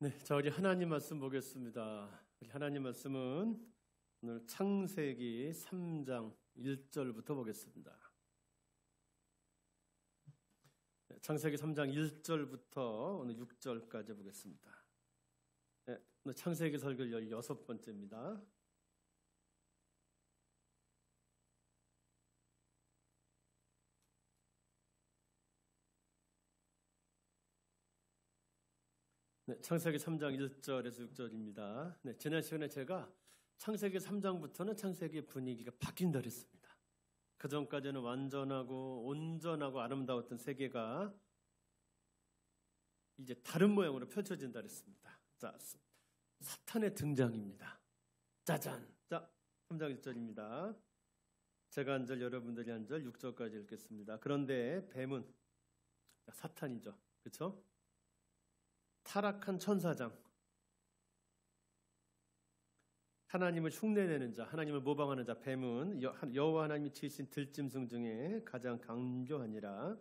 네, 자 우리 하나님 말씀 보겠습니다. 우리 하나님 말씀은 오늘 창세기 3장 1절부터 보겠습니다. 창세기 3장 1절부터 오늘 6절까지 보겠습니다. 네, 오늘 창세기 설교 16번째입니다. 네, 창세기 3장 1절에서 6절입니다. 네, 지난 시간에 제가 창세기 3장부터는 창세기의 분위기가 바뀐다 그랬습니다. 그 전까지는 완전하고 온전하고 아름다웠던 세계가 이제 다른 모양으로 펼쳐진다 그랬습니다. 자, 사탄의 등장입니다. 짜잔! 자, 3장 1절입니다. 제가 한 절, 여러분들이 한 절, 6절까지 읽겠습니다. 그런데 뱀은 사탄이죠. 그렇죠? 타락한 천사장, 하나님을 흉내내는 자, 하나님을 모방하는 자, 뱀은 여호와 하나님이 지으신 들짐승 중에 가장 강교하니라.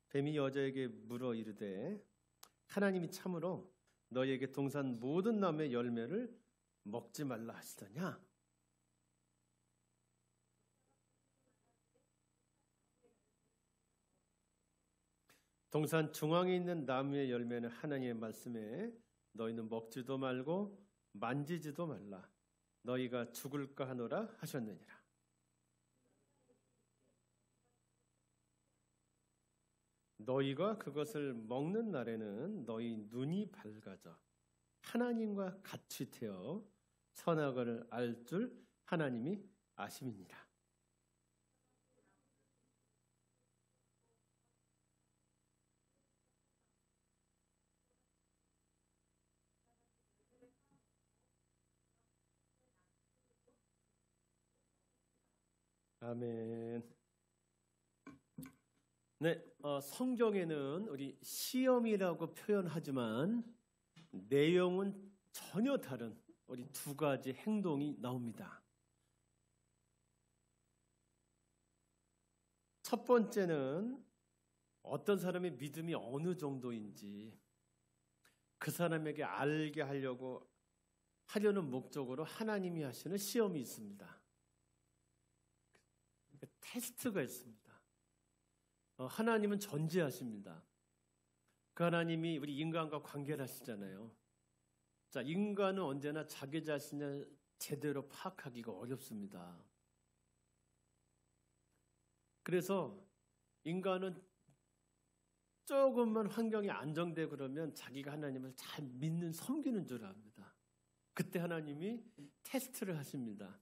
뱀이 여자에게 물어 이르되 하나님이 참으로 너희에게 동산 모든 나무의 열매를 먹지 말라 하시더냐? 동산 중앙에 있는 나무의 열매는 하나님의 말씀에 너희는 먹지도 말고 만지지도 말라. 너희가 죽을까 하노라 하셨느니라. 너희가 그것을 먹는 날에는 너희 눈이 밝아져 하나님과 같이 되어 선악을 알 줄 하나님이 아심이니라. 아멘. 네, 성경에는 우리 시험이라고 표현하지만 내용은 전혀 다른 우리 두 가지 행동이 나옵니다. 첫 번째는 어떤 사람의 믿음이 어느 정도인지 그 사람에게 알게 하려는 목적으로 하나님이 하시는 시험이 있습니다. 테스트가 있습니다. 하나님은 전지하십니다. 그 하나님이 우리 인간과 관계를 하시잖아요. 자, 인간은 언제나 자기 자신을 제대로 파악하기가 어렵습니다. 그래서 인간은 조금만 환경이 안정되고 그러면 자기가 하나님을 잘 믿는, 섬기는 줄 압니다. 그때 하나님이 테스트를 하십니다.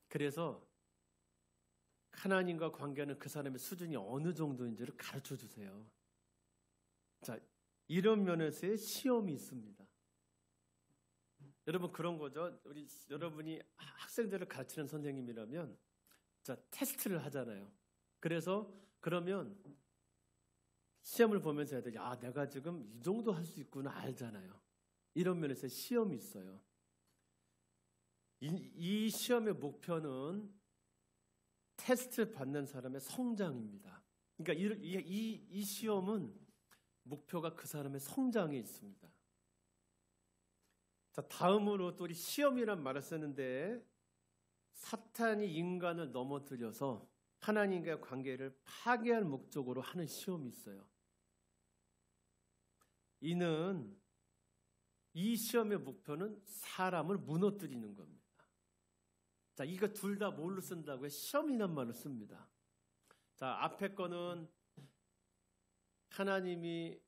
그래서 하나님과 관계하는 그 사람의 수준이 어느 정도인지를 가르쳐 주세요. 자, 이런 면에서의 시험이 있습니다. 여러분 그런 거죠. 여러분이 학생들을 가르치는 선생님이라면 자, 테스트를 하잖아요. 그러면 시험을 보면서 애들이 내가 지금 이 정도 할 수 있구나 알잖아요. 이런 면에서 시험이 있어요. 이 시험의 목표는 테스트 받는 사람의 성장입니다. 그러니까 이 시험은 목표가 그 사람의 성장에 있습니다. 자, 다음으로 또 우리 시험이란 말을 쓰는데 사탄이 인간을 넘어뜨려서 하나님과의 관계를 파괴할 목적으로 하는 시험이 있어요. 이 시험의 목표는 사람을 무너뜨리는 겁니다. 자, 이거 둘 다 뭘로 쓴다고요? 시험이란 말로 씁니다. 자, 앞에 거는 하나님이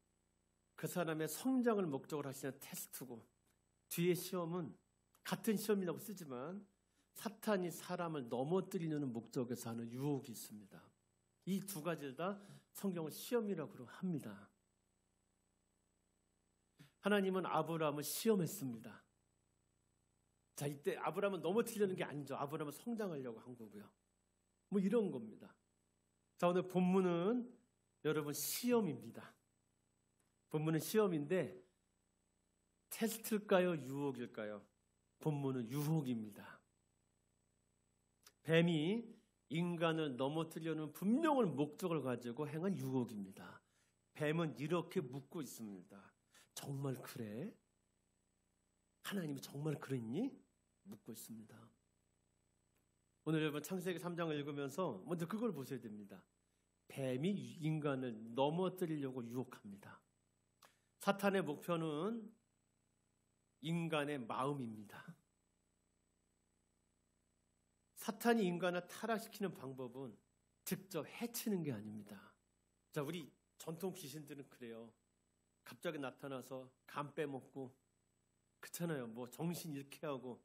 그 사람의 성장을 목적으로 하시는 테스트고, 뒤에 시험은 같은 시험이라고 쓰지만 사탄이 사람을 넘어뜨리는 목적에서 하는 유혹이 있습니다. 이 두 가지를 다 성경은 시험이라고 합니다. 하나님은 아브라함을 시험했습니다. 자, 이때 아브라함은 넘어뜨리려는 게 아니죠. 아브라함은 성장하려고 한 거고요. 뭐 이런 겁니다. 자, 오늘 본문은 여러분 시험입니다. 본문은 시험인데 테스트일까요? 유혹일까요? 본문은 유혹입니다. 뱀이 인간을 넘어뜨리려는 분명한 목적을 가지고 행한 유혹입니다. 뱀은 이렇게 묻고 있습니다. 정말 그래? 하나님이 정말 그랬니? 묻고 있습니다. 오늘 여러분 창세기 3장을 읽으면서 먼저 그걸 보셔야 됩니다. 뱀이 인간을 넘어뜨리려고 유혹합니다. 사탄의 목표는 인간의 마음입니다. 사탄이 인간을 타락시키는 방법은 직접 해치는 게 아닙니다. 자, 우리 전통 귀신들은 그래요. 갑자기 나타나서 간 빼먹고, 그렇잖아요. 뭐 정신 잃게 하고.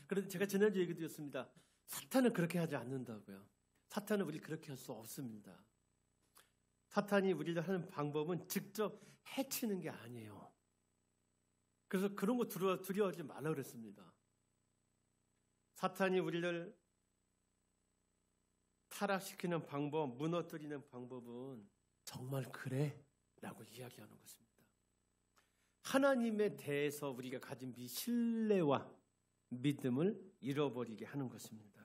그런데 제가 지난주에 얘기 드렸습니다. 사탄은 그렇게 하지 않는다고요. 사탄은 우리 그렇게 할 수 없습니다. 사탄이 우리를 하는 방법은 직접 해치는 게 아니에요. 그래서 그런 거 두려워하지 말라 그랬습니다. 사탄이 우리를 타락시키는 방법, 무너뜨리는 방법은 정말 그래? 라고 이야기하는 것입니다. 하나님에 대해서 우리가 가진 신뢰와 믿음을 잃어버리게 하는 것입니다.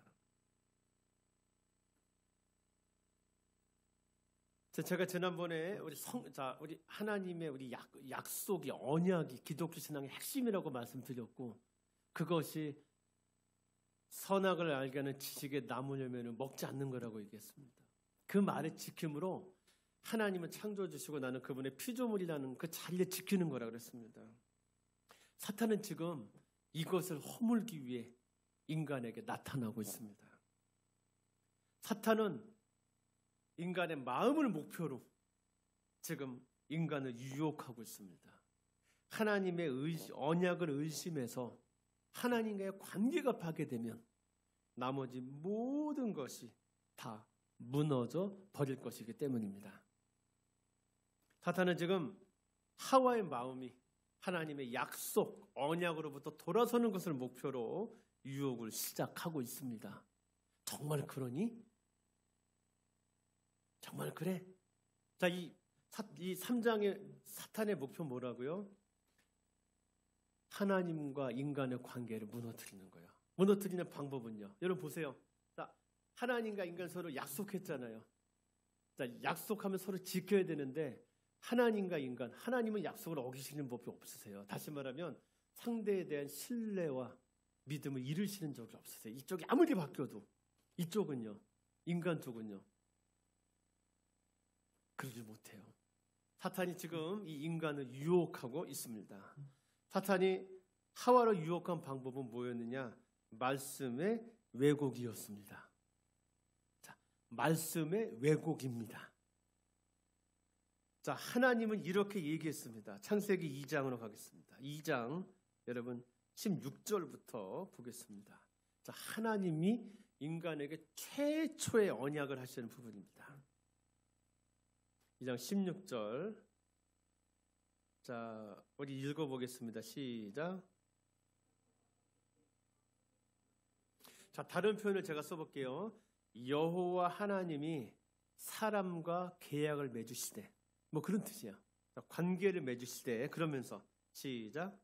제가 지난번에 우리 하나님의 우리 약속이, 언약이 기독교 신앙의 핵심이라고 말씀드렸고, 그것이 선악을 알게 하는 지식의 나무 열매는 먹지 않는 거라고 얘기했습니다. 그 말의 지킴으로 하나님은 창조해 주시고 나는 그분의 피조물이라는 그 자리를 지키는 거라 그랬습니다. 사탄은 지금 이것을 허물기 위해 인간에게 나타나고 있습니다. 사탄은 인간의 마음을 목표로 지금 인간을 유혹하고 있습니다. 하나님의 언약을 의심해서 하나님과의 관계가 파괴되면 나머지 모든 것이 다 무너져 버릴 것이기 때문입니다. 사탄은 지금 하와의 마음이 하나님의 약속, 언약으로부터 돌아서는 것을 목표로 유혹을 시작하고 있습니다. 정말 그러니? 정말 그래? 자, 이 3장의 사탄의 목표 뭐라고요? 하나님과 인간의 관계를 무너뜨리는 거예요. 무너뜨리는 방법은요. 여러분 보세요. 자, 하나님과 인간 서로 약속했잖아요. 자, 약속하면 서로 지켜야 되는데 하나님과 인간, 하나님은 약속을 어기시는 법이 없으세요. 다시 말하면 상대에 대한 신뢰와 믿음을 잃으시는 적이 없으세요. 이쪽이 아무리 바뀌어도 이쪽은요. 인간 쪽은요. 그러지 못해요. 사탄이 지금 이 인간을 유혹하고 있습니다. 사탄이 하와를 유혹한 방법은 뭐였느냐? 말씀의 왜곡이었습니다. 자, 말씀의 왜곡입니다. 자, 하나님은 이렇게 얘기했습니다. 창세기 2장으로 가겠습니다. 2장 여러분 16절부터 보겠습니다. 자, 하나님이 인간에게 최초의 언약을 하시는 부분입니다. 2장 16절. 자, 우리 읽어보겠습니다. 시작. 자, 다른 표현을 제가 써볼게요. 여호와 하나님이 사람과 계약을 맺으시되, 뭐 그런 뜻이야. 관계를 맺으시되, 그러면서 시작.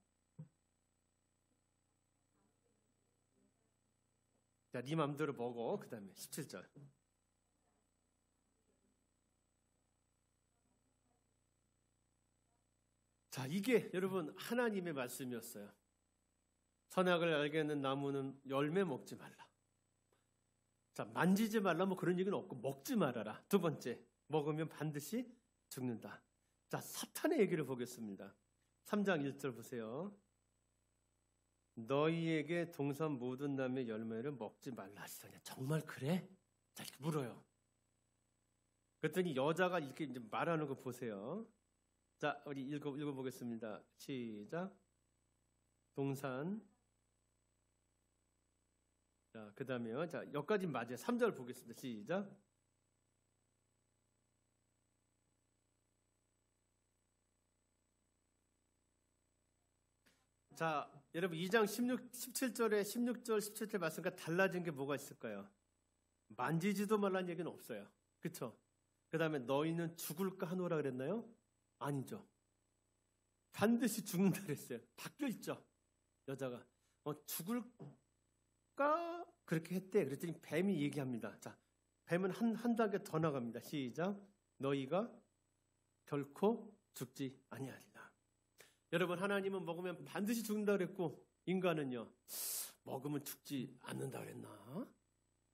자, 네 맘대로 먹어. 그 다음에 17절. 자, 이게 여러분 하나님의 말씀이었어요. 선악을 알게 하는 나무는 열매 먹지 말라. 자, 만지지 말라 뭐 그런 얘기는 없고 먹지 말아라. 두 번째, 먹으면 반드시 죽는다. 자, 사탄의 얘기를 보겠습니다. 3장 1절 보세요. 너희에게 동산 모든 나무의 열매를 먹지 말라 하시더니 정말 그래? 자, 이렇게 물어요. 그랬더니 여자가 이렇게 이제 말하는 거 보세요. 자, 우리 읽어보겠습니다. 시작. 동산. 자, 그 다음에요. 자, 여기까지 맞아요. 3절 보겠습니다. 시작. 자, 여러분 2장 17절에 16절, 17절 말씀과 달라진 게 뭐가 있을까요? 만지지도 말라는 얘기는 없어요. 그렇죠? 그 다음에 너희는 죽을까 하노라 그랬나요? 아니죠. 반드시 죽는다 그랬어요. 바뀌어 있죠. 여자가 죽을까? 그렇게 했대. 그랬더니 뱀이 얘기합니다. 자, 뱀은 한 단계 더 나갑니다. 시작. 너희가 결코 죽지 아니하리라. 여러분, 하나님은 먹으면 반드시 죽는다 그랬고 인간은요, 먹으면 죽지 않는다 그랬나?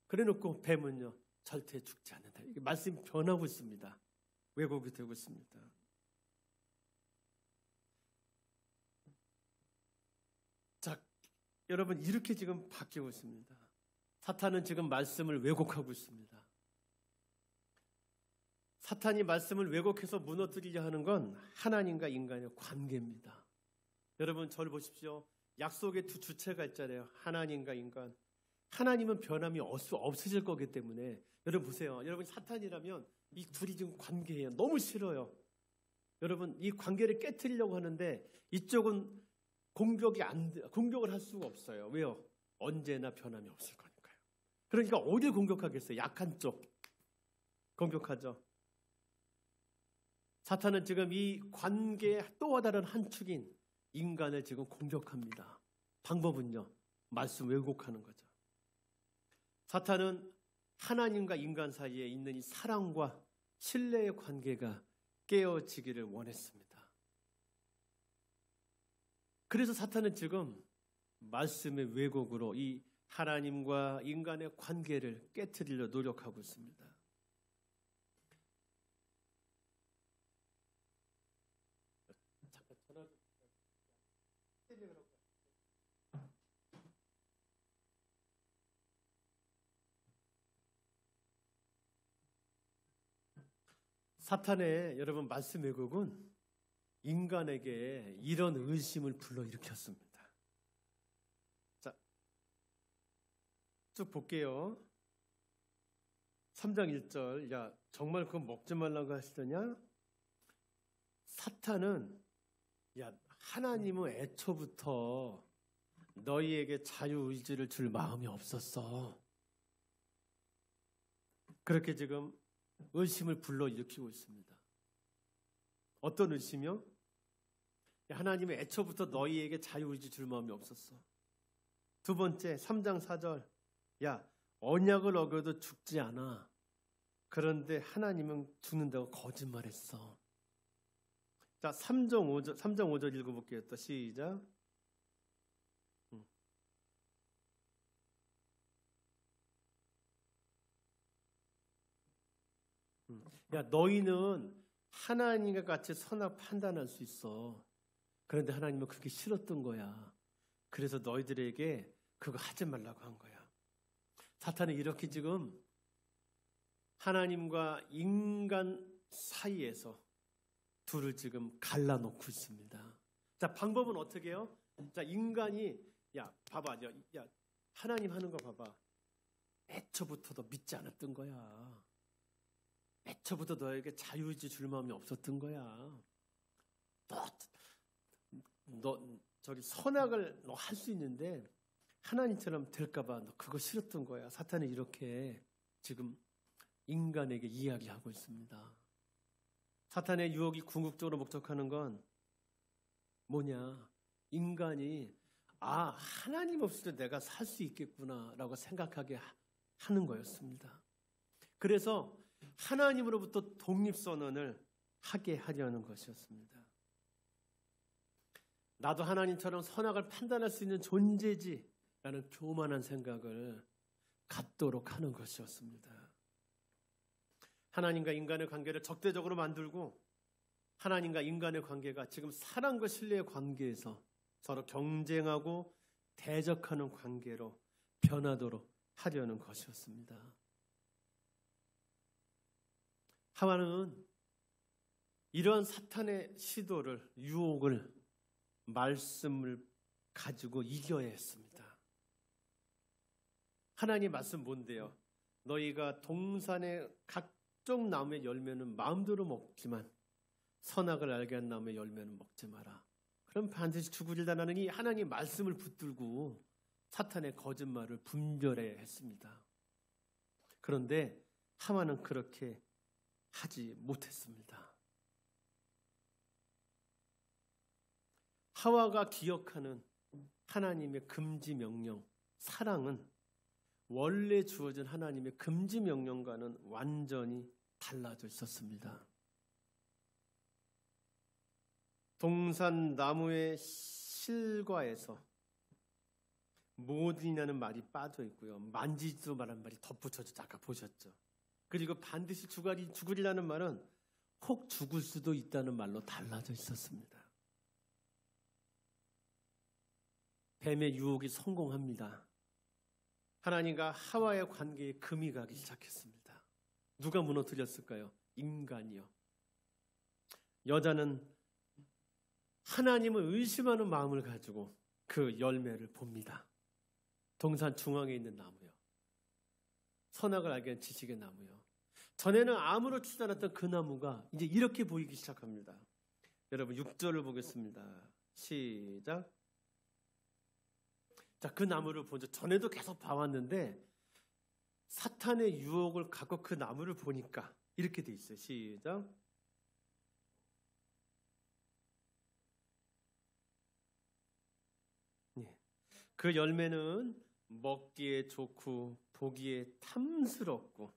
그래 놓고 뱀은요, 절대 죽지 않는다. 이게 말씀이 변하고 있습니다. 왜곡이 되고 있습니다. 자, 여러분, 이렇게 지금 바뀌고 있습니다. 사탄은 지금 말씀을 왜곡하고 있습니다. 사탄이 말씀을 왜곡해서 무너뜨리려 하는 건 하나님과 인간의 관계입니다. 여러분, 저를 보십시오. 약속의 두 주체가 있잖아요. 하나님과 인간. 하나님은 변함이 없으실 거기 때문에 여러분 보세요. 여러분 사탄이라면 이 둘이 지금 관계예요. 너무 싫어요. 여러분 이 관계를 깨트리려고 하는데 이쪽은 공격을 할 수가 없어요. 왜요? 언제나 변함이 없을 거니까요. 그러니까 어디를 공격하겠어요? 약한 쪽 공격하죠. 사탄은 지금 이 관계의 또 다른 한 축인 인간을 지금 공격합니다. 방법은요, 말씀 왜곡하는 거죠. 사탄은 하나님과 인간 사이에 있는 이 사랑과 신뢰의 관계가 깨어지기를 원했습니다. 그래서 사탄은 지금 말씀의 왜곡으로 이 하나님과 인간의 관계를 깨트리려 노력하고 있습니다. 잠깐 전화 좀. 사탄의 여러분 말씀 왜곡은 인간에게 이런 의심을 불러일으켰습니다. 자, 쭉 볼게요. 3장 1절. 야, 정말 그거 먹지 말라고 하시더냐? 사탄은 야, 하나님은 애초부터 너희에게 자유의지를 줄 마음이 없었어. 그렇게 지금 의심을 불러일으키고 있습니다. 어떤 의심이요? 하나님의 애초부터 너희에게 자유의지 줄 마음이 없었어. 두 번째 3장 4절. 야, 언약을 어겨도 죽지 않아. 그런데 하나님은 죽는다고 거짓말했어. 자, 3장 5절 읽어볼게요. 또 시작. 야, 너희는 하나님과 같이 선악 판단할 수 있어. 그런데 하나님은 그게 싫었던 거야. 그래서 너희들에게 그거 하지 말라고 한 거야. 사탄은 이렇게 지금 하나님과 인간 사이에서 둘을 지금 갈라놓고 있습니다. 자, 방법은 어떻게 해요? 자, 인간이 야, 봐봐. 야, 하나님 하는 거 봐봐. 애초부터 너 믿지 않았던 거야. 애초부터 너에게 자유의지 줄 마음이 없었던 거야. 너 저기 선악을 너 할 수 있는데 하나님처럼 될까봐 너 그거 싫었던 거야. 사탄이 이렇게 지금 인간에게 이야기하고 있습니다. 사탄의 유혹이 궁극적으로 목적하는 건 뭐냐? 인간이 하나님 없이도 내가 살 수 있겠구나라고 생각하게 하는 거였습니다. 그래서 하나님으로부터 독립선언을 하게 하려는 것이었습니다. 나도 하나님처럼 선악을 판단할 수 있는 존재지 라는 교만한 생각을 갖도록 하는 것이었습니다. 하나님과 인간의 관계를 적대적으로 만들고 하나님과 인간의 관계가 지금 사랑과 신뢰의 관계에서 서로 경쟁하고 대적하는 관계로 변하도록 하려는 것이었습니다. 하와는 이러한 사탄의 시도를, 유혹을 말씀을 가지고 이겨야 했습니다. 하나님 말씀 뭔데요? 너희가 동산의 각종 나무의 열매는 마음대로 먹지만 선악을 알게 한 나무의 열매는 먹지 마라. 그럼 반드시 죽으리라 나는 이 하나님 말씀을 붙들고 사탄의 거짓말을 분별해야 했습니다. 그런데 하만은 그렇게 하지 못했습니다. 하와가 기억하는 하나님의 금지 명령, 사랑은 원래 주어진 하나님의 금지 명령과는 완전히 달라져 있었습니다. 동산 나무의 실과에서 모든이라는 말이 빠져 있고요. 만지지도 말한 말이 덧붙여져 아까 보셨죠. 그리고 반드시 죽으리라는 말은 혹 죽을 수도 있다는 말로 달라져 있었습니다. 뱀의 유혹이 성공합니다. 하나님과 하와의 관계에 금이 가기 시작했습니다. 누가 무너뜨렸을까요? 인간이요. 여자는 하나님을 의심하는 마음을 가지고 그 열매를 봅니다. 동산 중앙에 있는 나무요. 선악을 알게 한 지식의 나무요. 전에는 아무렇지도 않았던 그 나무가 이제 이렇게 보이기 시작합니다. 여러분 6절을 보겠습니다. 시작. 자, 그 나무를 보죠. 전에도 계속 봐왔는데 사탄의 유혹을 갖고 그 나무를 보니까 이렇게 돼 있어요. 시작. 그 열매는 먹기에 좋고 보기에 탐스럽고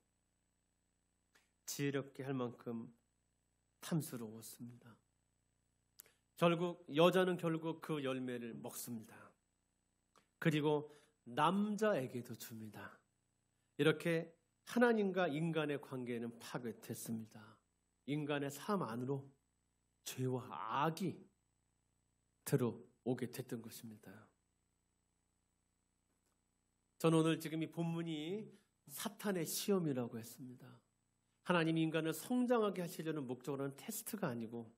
지혜롭게 할 만큼 탐스러웠습니다. 여자는 결국 그 열매를 먹습니다. 그리고 남자에게도 줍니다. 이렇게 하나님과 인간의 관계는 파괴됐습니다. 인간의 삶 안으로 죄와 악이 들어오게 됐던 것입니다. 저는 오늘 지금 이 본문이 사탄의 시험이라고 했습니다. 하나님이 인간을 성장하게 하시려는 목적으로는 테스트가 아니고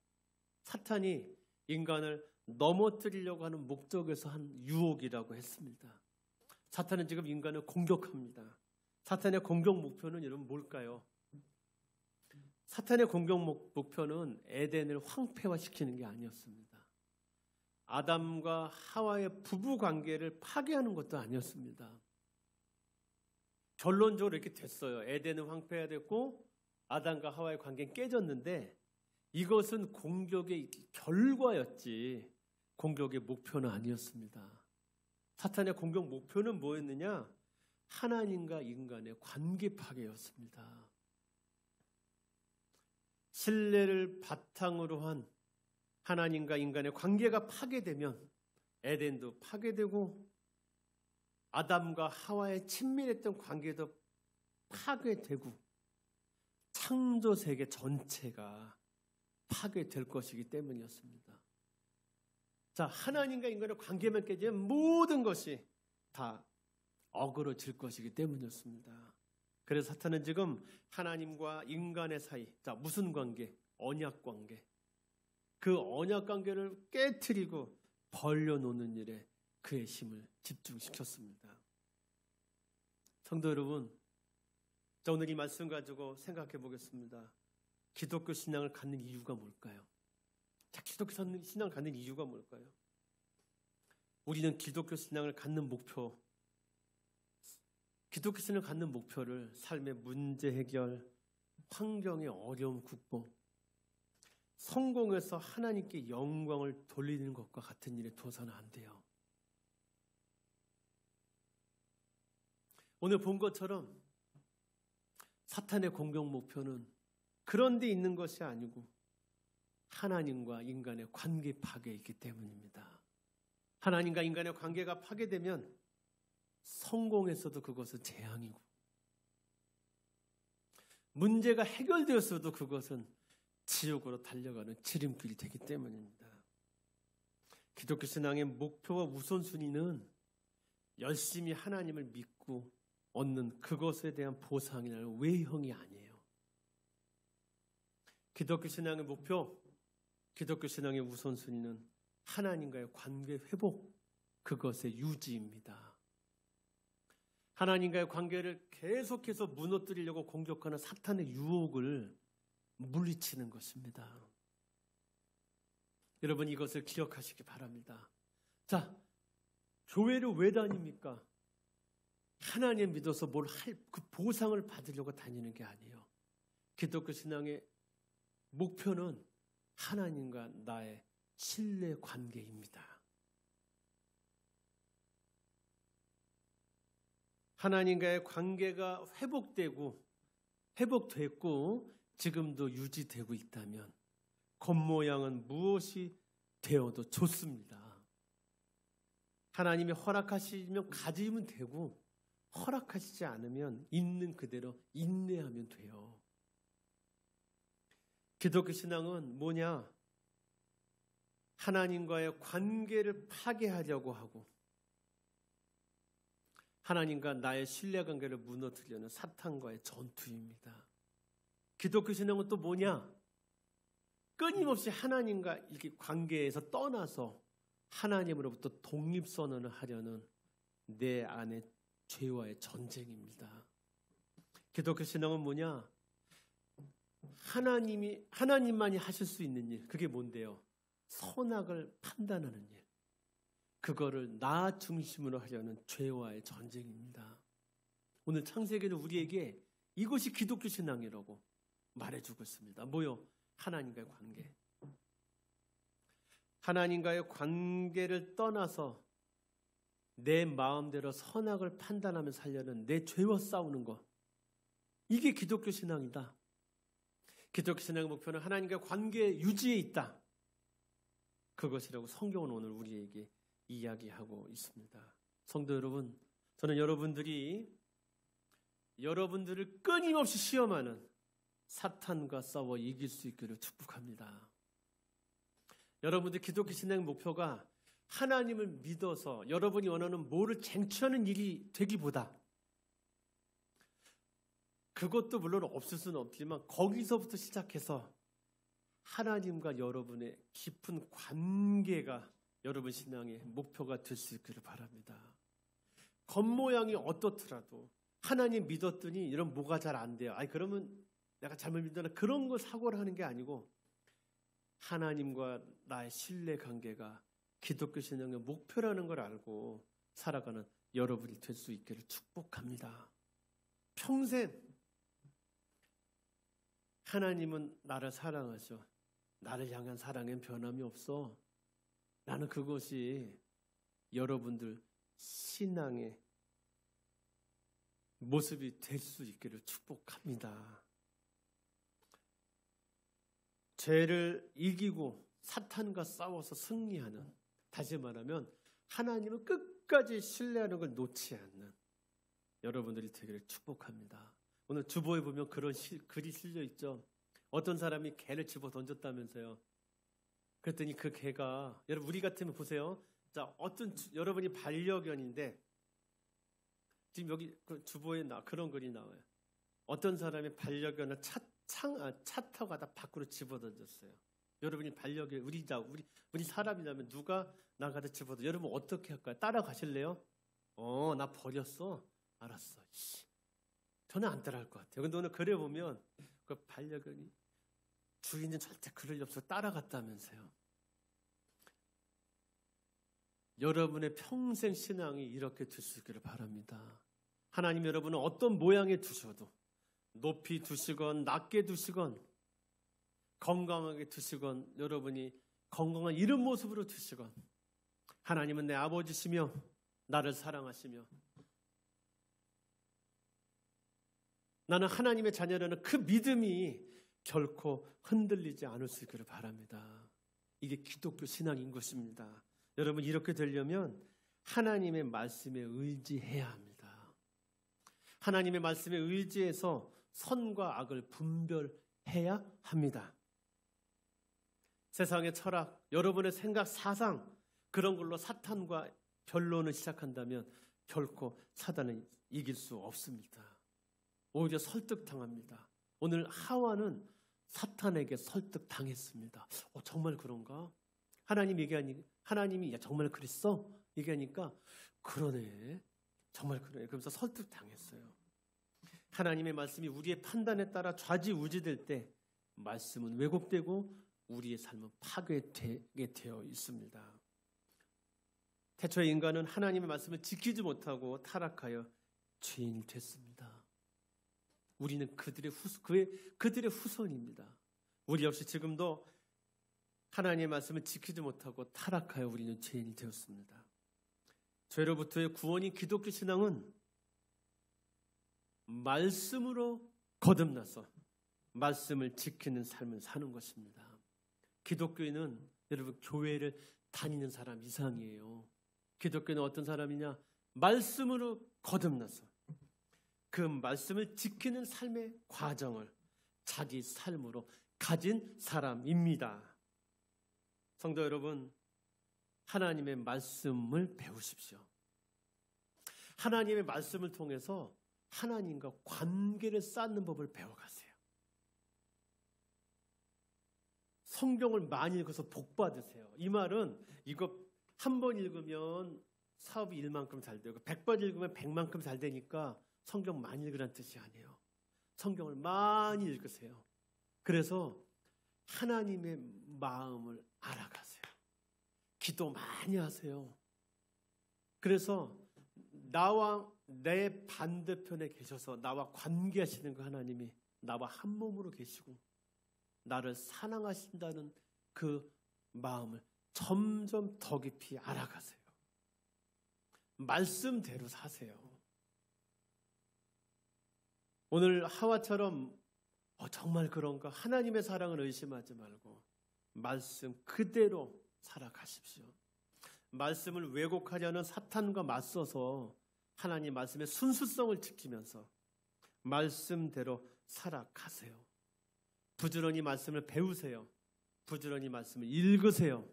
사탄이 인간을 넘어뜨리려고 하는 목적에서 한 유혹이라고 했습니다. 사탄은 지금 인간을 공격합니다. 사탄의 공격 목표는 여러분 뭘까요? 사탄의 공격 목표는 에덴을 황폐화시키는 게 아니었습니다. 아담과 하와의 부부 관계를 파괴하는 것도 아니었습니다. 결론적으로 이렇게 됐어요. 에덴은 황폐화됐고 아담과 하와의 관계는 깨졌는데 이것은 공격의 결과였지 공격의 목표는 아니었습니다. 사탄의 공격 목표는 뭐였느냐? 하나님과 인간의 관계 파괴였습니다. 신뢰를 바탕으로 한 하나님과 인간의 관계가 파괴되면 에덴도 파괴되고 아담과 하와의 친밀했던 관계도 파괴되고 창조 세계 전체가 파괴될 것이기 때문이었습니다. 자, 하나님과 인간의 관계만 깨지면 모든 것이 다 어그러질 것이기 때문이었습니다. 그래서 사탄은 지금 하나님과 인간의 사이, 자, 무슨 관계? 언약 관계. 그 언약 관계를 깨트리고 벌려놓는 일에 그의 힘을 집중시켰습니다. 성도 여러분, 자, 오늘 이 말씀 가지고 생각해 보겠습니다. 기독교 신앙을 갖는 이유가 뭘까요? 자, 기독교 신앙을 갖는 이유가 뭘까요? 우리는 기독교 신앙을 갖는 목표, 기독교 신앙을 갖는 목표를 삶의 문제 해결, 환경의 어려움 극복, 성공해서 하나님께 영광을 돌리는 것과 같은 일에 둬서는 안 돼요. 오늘 본 것처럼 사탄의 공격 목표는 그런 데 있는 것이 아니고 하나님과 인간의 관계 파괴에 있기 때문입니다. 하나님과 인간의 관계가 파괴되면 성공해서도 그것은 재앙이고 문제가 해결되었어도 그것은 지옥으로 달려가는 지름길이 되기 때문입니다. 기독교 신앙의 목표와 우선순위는 열심히 하나님을 믿고 얻는 그것에 대한 보상이나 외형이 아니에요. 기독교 신앙의 목표, 기독교 신앙의 우선순위는 하나님과의 관계 회복, 그것의 유지입니다. 하나님과의 관계를 계속해서 무너뜨리려고 공격하는 사탄의 유혹을 물리치는 것입니다. 여러분, 이것을 기억하시기 바랍니다. 자, 교회를 왜 다닙니까? 하나님 믿어서 뭘 그 보상을 받으려고 다니는 게 아니에요. 기독교 신앙의 목표는 하나님과 나의 신뢰 관계입니다. 하나님과의 관계가 회복됐고 지금도 유지되고 있다면 겉모양은 무엇이 되어도 좋습니다. 하나님이 허락하시면 가지면 되고 허락하시지 않으면 있는 그대로 인내하면 돼요. 기독교 신앙은 뭐냐? 하나님과의 관계를 파괴하려고 하고 하나님과 나의 신뢰관계를 무너뜨리려는 사탄과의 전투입니다. 기독교 신앙은 또 뭐냐? 끊임없이 하나님과 이렇게 관계에서 떠나서 하나님으로부터 독립선언을 하려는 내 안의 죄와의 전쟁입니다. 기독교 신앙은 뭐냐? 하나님만이 하실 수 있는 일, 그게 뭔데요? 선악을 판단하는 일. 그거를 나 중심으로 하려는 죄와의 전쟁입니다. 오늘 창세기는 우리에게 이것이 기독교 신앙이라고 말해주고 있습니다. 뭐요? 하나님과의 관계. 하나님과의 관계를 떠나서 내 마음대로 선악을 판단하며 살려는 내 죄와 싸우는 것. 이게 기독교 신앙이다. 기독교 신앙의 목표는 하나님과 관계 유지에 있다. 그것이라고 성경은 오늘 우리에게 이야기하고 있습니다. 성도 여러분, 저는 여러분들을 끊임없이 시험하는 사탄과 싸워 이길 수 있기를 축복합니다. 여러분들 기독교 신앙의 목표가 하나님을 믿어서 여러분이 원하는 뭐를 쟁취하는 일이 되기보다 그것도 물론 없을 수는 없지만 거기서부터 시작해서 하나님과 여러분의 깊은 관계가 여러분 신앙의 목표가 될 수 있기를 바랍니다. 겉모양이 어떻더라도 하나님 믿었더니 이런 뭐가 잘 안 돼요. 그러면 내가 잘못 믿었나 그런 걸 사고를 하는 게 아니고 하나님과 나의 신뢰 관계가 기독교 신앙의 목표라는 걸 알고 살아가는 여러분이 될 수 있기를 축복합니다. 평생 하나님은 나를 사랑하셔. 나를 향한 사랑엔 변함이 없어. 나는 그것이 여러분들 신앙의 모습이 될 수 있기를 축복합니다. 죄를 이기고 사탄과 싸워서 승리하는, 다시 말하면 하나님을 끝까지 신뢰하는 걸 놓지 않는 여러분들이 되기를 축복합니다. 오늘 주보에 보면 그런 글이 실려 있죠. 어떤 사람이 개를 집어 던졌다면서요. 그랬더니 그 개가, 여러분 우리 같으면 보세요. 자, 여러분이 반려견인데 지금 여기 그 주보에 그런 글이 나와요. 어떤 사람이 반려견을 차 타고 가다 밖으로 집어 던졌어요. 여러분이 반려견, 우리 사람이라면 누가 나가다 집어 던져. 여러분 어떻게 할까요? 따라가실래요? 나 버렸어. 알았어. 저는 안 따라갈 것 같아요. 근데 오늘 글에 보면 그 반려견이 주인은 절대 그럴 리 없어 따라갔다면서요. 여러분의 평생 신앙이 이렇게 될 수 있기를 바랍니다. 하나님 여러분은 어떤 모양에 두셔도 높이 두시건 낮게 두시건 건강하게 두시건 여러분이 건강한 이런 모습으로 두시건 하나님은 내 아버지시며 나를 사랑하시며 나는 하나님의 자녀라는 그 믿음이 결코 흔들리지 않을 수 있기를 바랍니다. 이게 기독교 신앙인 것입니다. 여러분 이렇게 되려면 하나님의 말씀에 의지해야 합니다. 하나님의 말씀에 의지해서 선과 악을 분별해야 합니다. 세상의 철학, 여러분의 생각, 사상 그런 걸로 사탄과 변론을 시작한다면 결코 사단은 이길 수 없습니다. 오히려 설득당합니다. 오늘 하와는 사탄에게 설득당했습니다. 정말 그런가? 하나님이 정말 그랬어? 얘기하니까 그러네. 정말 그러네. 그러면서 설득당했어요. 하나님의 말씀이 우리의 판단에 따라 좌지우지될 때 말씀은 왜곡되고 우리의 삶은 파괴되게 되어 있습니다. 태초에 인간은 하나님의 말씀을 지키지 못하고 타락하여 죄인이 됐습니다. 우리는 그들의 후손입니다. 우리 역시 지금도 하나님의 말씀을 지키지 못하고 타락하여 우리는 죄인이 되었습니다. 죄로부터의 구원인 기독교 신앙은 말씀으로 거듭나서 말씀을 지키는 삶을 사는 것입니다. 기독교인은 여러분 교회를 다니는 사람 이상이에요. 기독교는 어떤 사람이냐? 말씀으로 거듭나서 그 말씀을 지키는 삶의 과정을 자기 삶으로 가진 사람입니다. 성도 여러분, 하나님의 말씀을 배우십시오. 하나님의 말씀을 통해서 하나님과 관계를 쌓는 법을 배워가세요. 성경을 많이 읽어서 복 받으세요. 이 말은 이거 한 번 읽으면 사업이 1만큼 잘 되고 100번 읽으면 100만큼 잘 되니까 성경 많이 읽으라는 뜻이 아니에요. 성경을 많이 읽으세요. 그래서 하나님의 마음을 알아가세요. 기도 많이 하세요. 그래서 나와 내 반대편에 계셔서 나와 관계하시는 그 하나님이 나와 한 몸으로 계시고 나를 사랑하신다는 그 마음을 점점 더 깊이 알아가세요. 말씀대로 사세요. 오늘 하와처럼 정말 그런가? 하나님의 사랑을 의심하지 말고 말씀 그대로 살아가십시오. 말씀을 왜곡하려는 사탄과 맞서서 하나님 말씀의 순수성을 지키면서 말씀대로 살아가세요. 부지런히 말씀을 배우세요. 부지런히 말씀을 읽으세요.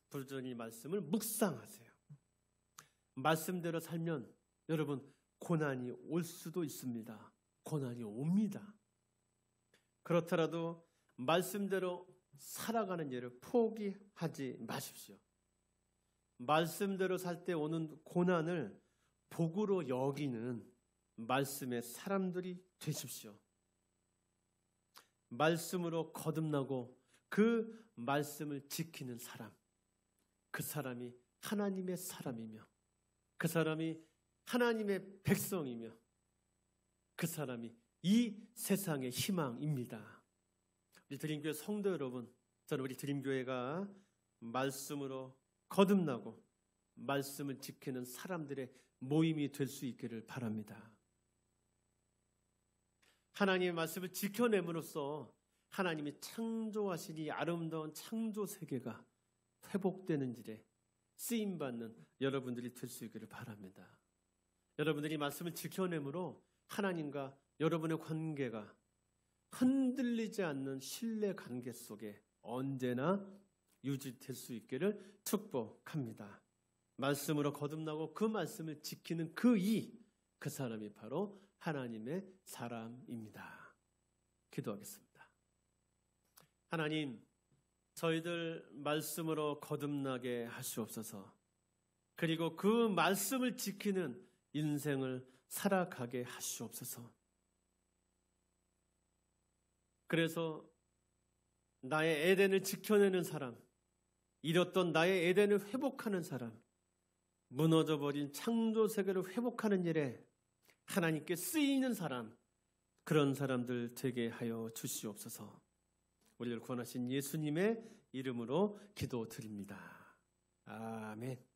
부지런히 말씀을 묵상하세요. 말씀대로 살면 여러분 고난이 올 수도 있습니다. 고난이 옵니다. 그렇더라도 말씀대로 살아가는 일을 포기하지 마십시오. 말씀대로 살 때 오는 고난을 복으로 여기는 말씀의 사람들이 되십시오. 말씀으로 거듭나고 그 말씀을 지키는 사람, 그 사람이 하나님의 사람이며 그 사람이 하나님의 백성이며 그 사람이 이 세상의 희망입니다. 우리 드림교회 성도 여러분, 저는 우리 드림교회가 말씀으로 거듭나고 말씀을 지키는 사람들의 모임이 될 수 있기를 바랍니다. 하나님의 말씀을 지켜냄으로써 하나님이 창조하신 이 아름다운 창조 세계가 회복되는 일에 쓰임받는 여러분들이 될 수 있기를 바랍니다. 여러분들이 말씀을 지켜냄으로 하나님과 여러분의 관계가 흔들리지 않는 신뢰 관계 속에 언제나 유지될 수 있기를 축복합니다. 말씀으로 거듭나고 그 말씀을 지키는 그 사람이 바로 하나님의 사람입니다. 기도하겠습니다. 하나님, 저희들 말씀으로 거듭나게 하시옵소서. 그리고 그 말씀을 지키는 인생을 살아가게 하시옵소서. 그래서 나의 에덴을 지켜내는 사람, 잃었던 나의 에덴을 회복하는 사람, 무너져버린 창조 세계를 회복하는 일에 하나님께 쓰이는 사람, 그런 사람들 되게 하여 주시옵소서. 우리를 구원하신 예수님의 이름으로 기도드립니다. 아멘.